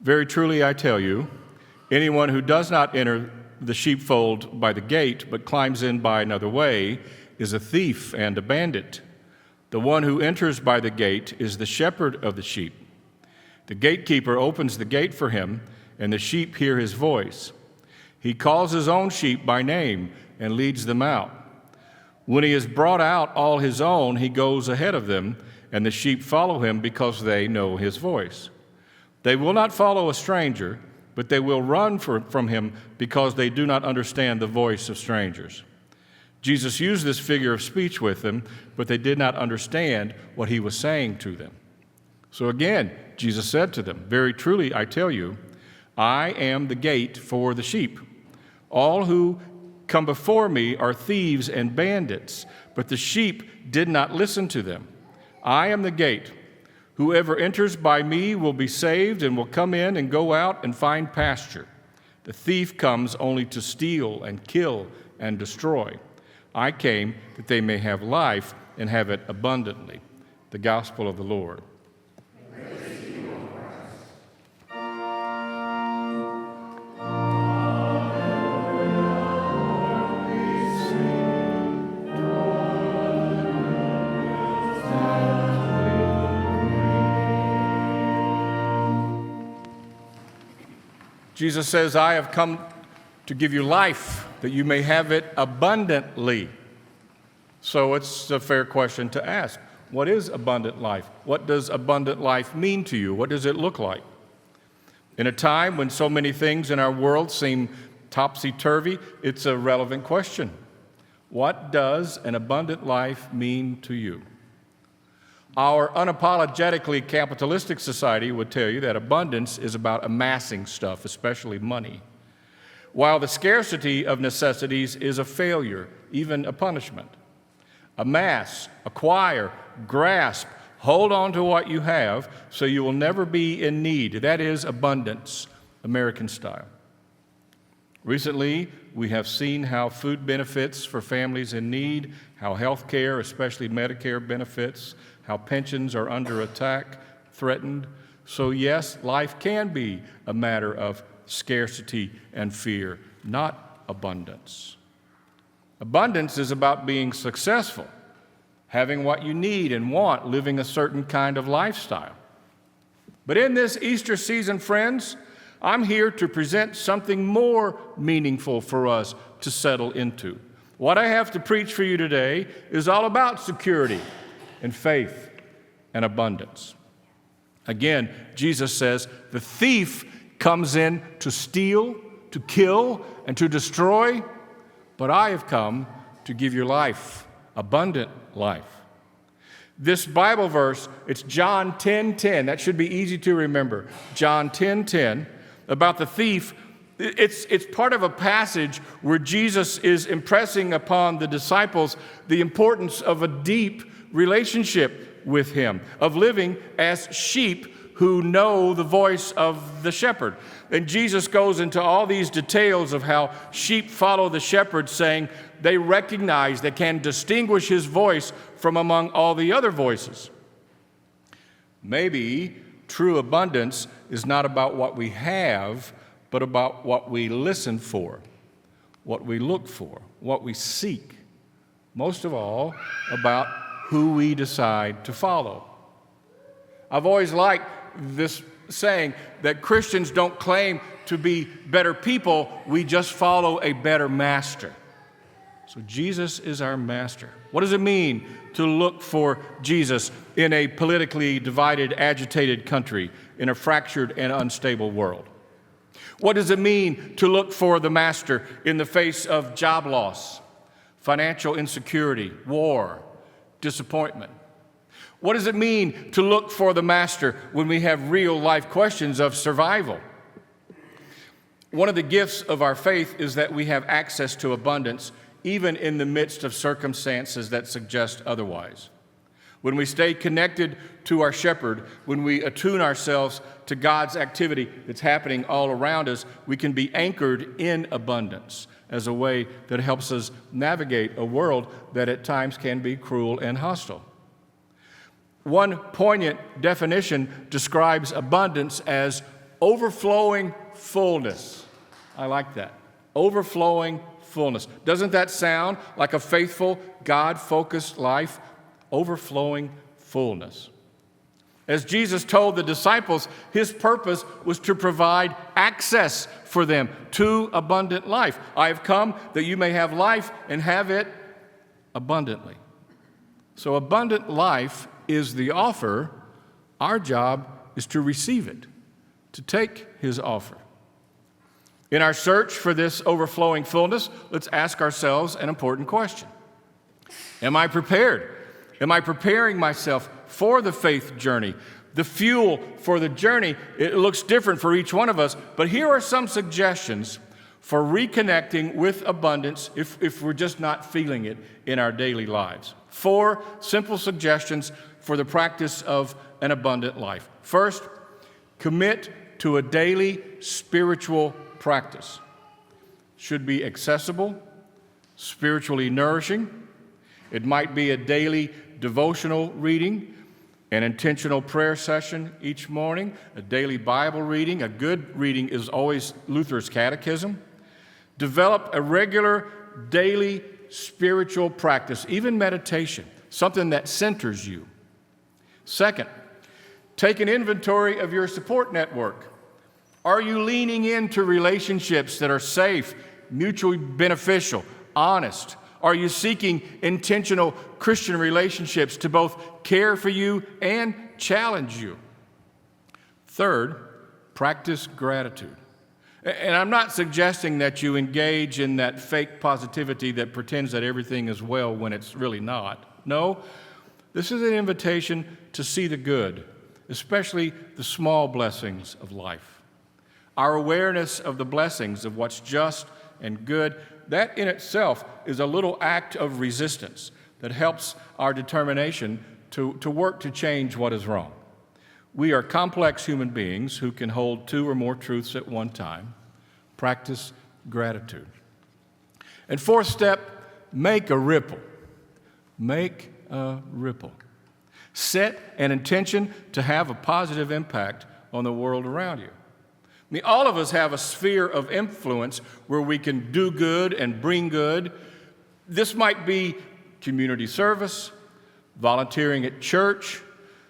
Very truly I tell you, anyone who does not enter the sheepfold by the gate, but climbs in by another way, is a thief and a bandit. The one who enters by the gate is the shepherd of the sheep. The gatekeeper opens the gate for him, and the sheep hear his voice. He calls his own sheep by name and leads them out. When he has brought out all his own, he goes ahead of them, and the sheep follow him because they know his voice. They will not follow a stranger, but they will run from him because they do not understand the voice of strangers. Jesus used this figure of speech with them, but they did not understand what he was saying to them. So again, Jesus said to them, "Very truly I tell you, I am the gate for the sheep. All who come before me are thieves and bandits, but the sheep did not listen to them. I am the gate. Whoever enters by me will be saved and will come in and go out and find pasture. The thief comes only to steal and kill and destroy. I came that they may have life and have it abundantly." The gospel of the Lord. Jesus says, "I have come to give you life, that you may have it abundantly." So it's a fair question to ask. What is abundant life? What does abundant life mean to you? What does it look like? In a time when so many things in our world seem topsy-turvy, it's a relevant question. What does an abundant life mean to you? Our unapologetically capitalistic society would tell you that abundance is about amassing stuff, especially money, while the scarcity of necessities is a failure, even a punishment. Amass, acquire, grasp, hold on to what you have so you will never be in need. That is abundance, American style. Recently, we have seen how food benefits for families in need, how health care, especially Medicare benefits, how pensions are under attack, threatened. So yes, life can be a matter of scarcity and fear, not abundance. Abundance is about being successful, having what you need and want, living a certain kind of lifestyle. But in this Easter season, friends, I'm here to present something more meaningful for us to settle into. What I have to preach for you today is all about security and faith and abundance. Again, Jesus says, the thief comes in to steal, to kill, and to destroy, but I have come to give you life, abundant life. This Bible verse, it's John 10:10. That should be easy to remember. John 10:10, about the thief. It's part of a passage where Jesus is impressing upon the disciples the importance of a deep relationship with him, of living as sheep who know the voice of the shepherd. And Jesus goes into all these details of how sheep follow the shepherd, saying they recognize, they can distinguish his voice from among all the other voices. Maybe true abundance is not about what we have, but about what we listen for, what we look for, what we seek. Most of all, about who we decide to follow. I've always liked this saying that Christians don't claim to be better people, we just follow a better master. So Jesus is our master. What does it mean to look for Jesus in a politically divided, agitated country, in a fractured and unstable world? What does it mean to look for the master in the face of job loss, financial insecurity, war, disappointment? What does it mean to look for the master when we have real life questions of survival? One of the gifts of our faith is that we have access to abundance, even in the midst of circumstances that suggest otherwise. When we stay connected to our shepherd, when we attune ourselves to God's activity that's happening all around us, we can be anchored in abundance as a way that helps us navigate a world that at times can be cruel and hostile. One poignant definition describes abundance as overflowing fullness. I like that. Overflowing fullness. Doesn't that sound like a faithful, God-focused life? Overflowing fullness. As Jesus told the disciples, his purpose was to provide access for them to abundant life. I have come that you may have life and have it abundantly. So abundant life is the offer. Our job is to receive it, to take his offer. In our search for this overflowing fullness, let's ask ourselves an important question. Am I prepared? Am I preparing myself for the faith journey? The fuel for the journey, it looks different for each one of us, but here are some suggestions for reconnecting with abundance if we're just not feeling it in our daily lives. 4 simple suggestions for the practice of an abundant life. First, commit to a daily spiritual practice. Should be accessible, spiritually nourishing. It might be a daily devotional reading, an intentional prayer session each morning, a daily Bible reading. A good reading is always Luther's Catechism. Develop a regular daily spiritual practice, even meditation, something that centers you. Second, take an inventory of your support network. Are you leaning into relationships that are safe, mutually beneficial, honest? Are you seeking intentional Christian relationships to both care for you and challenge you? Third, practice gratitude. And I'm not suggesting that you engage in that fake positivity that pretends that everything is well when it's really not. No, this is an invitation to see the good, especially the small blessings of life. Our awareness of the blessings of what's just and good, that in itself is a little act of resistance that helps our determination to work to change what is wrong. We are complex human beings who can hold 2 or more truths at one time. Practice gratitude. And 4th step, make a ripple. Make a ripple. Set an intention to have a positive impact on the world around you. I mean, all of us have a sphere of influence where we can do good and bring good. This might be community service, volunteering at church,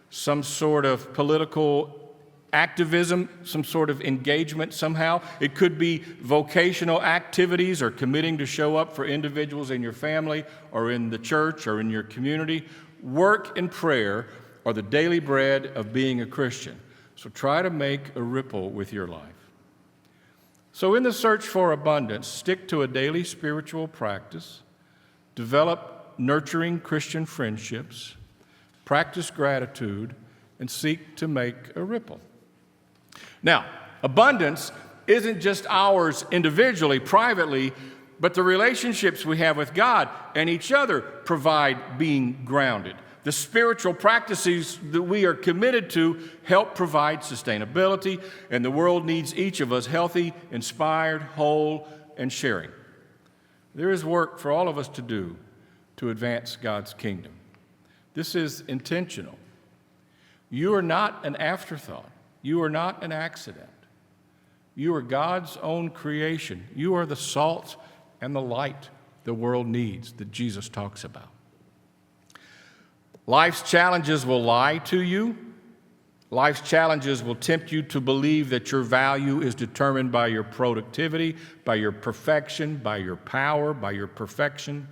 some sort of political activism, some sort of engagement somehow. It could be vocational activities or committing to show up for individuals in your family or in the church or in your community. Work and prayer are the daily bread of being a Christian. So try to make a ripple with your life. So in the search for abundance, stick to a daily spiritual practice, develop nurturing Christian friendships, practice gratitude, and seek to make a ripple. Now, abundance isn't just ours individually, privately, but the relationships we have with God and each other provide being grounded. The spiritual practices that we are committed to help provide sustainability, and the world needs each of us healthy, inspired, whole, and sharing. There is work for all of us to do to advance God's kingdom. This is intentional. You are not an afterthought. You are not an accident. You are God's own creation. You are the salt and the light the world needs that Jesus talks about. Life's challenges will lie to you. Life's challenges will tempt you to believe that your value is determined by your productivity, by your perfection, by your power, by your perfection.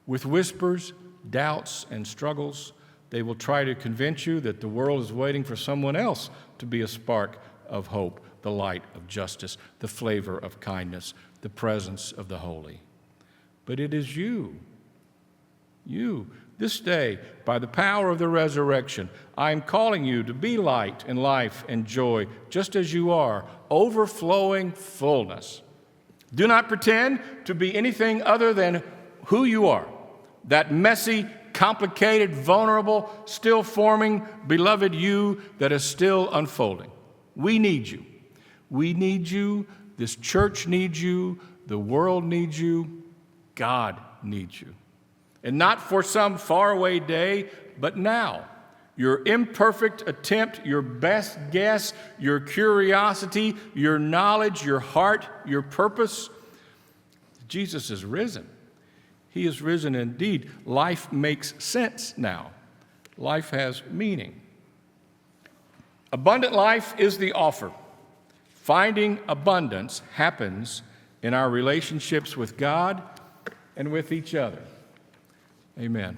With whispers, doubts, and struggles, they will try to convince you that the world is waiting for someone else to be a spark of hope, the light of justice, the flavor of kindness, the presence of the holy. But it is you. This day, by the power of the resurrection, I am calling you to be light and life and joy, just as you are, overflowing fullness. Do not pretend to be anything other than who you are, that messy, complicated, vulnerable, still forming, beloved you that is still unfolding. We need you. We need you. This church needs you. The world needs you. God needs you. And not for some faraway day, but now. your imperfect attempt, your best guess, your curiosity, your knowledge, your heart, your purpose. Jesus is risen. He is risen indeed. Life makes sense now. Life has meaning. Abundant life is the offer. Finding abundance happens in our relationships with God and with each other. Amen.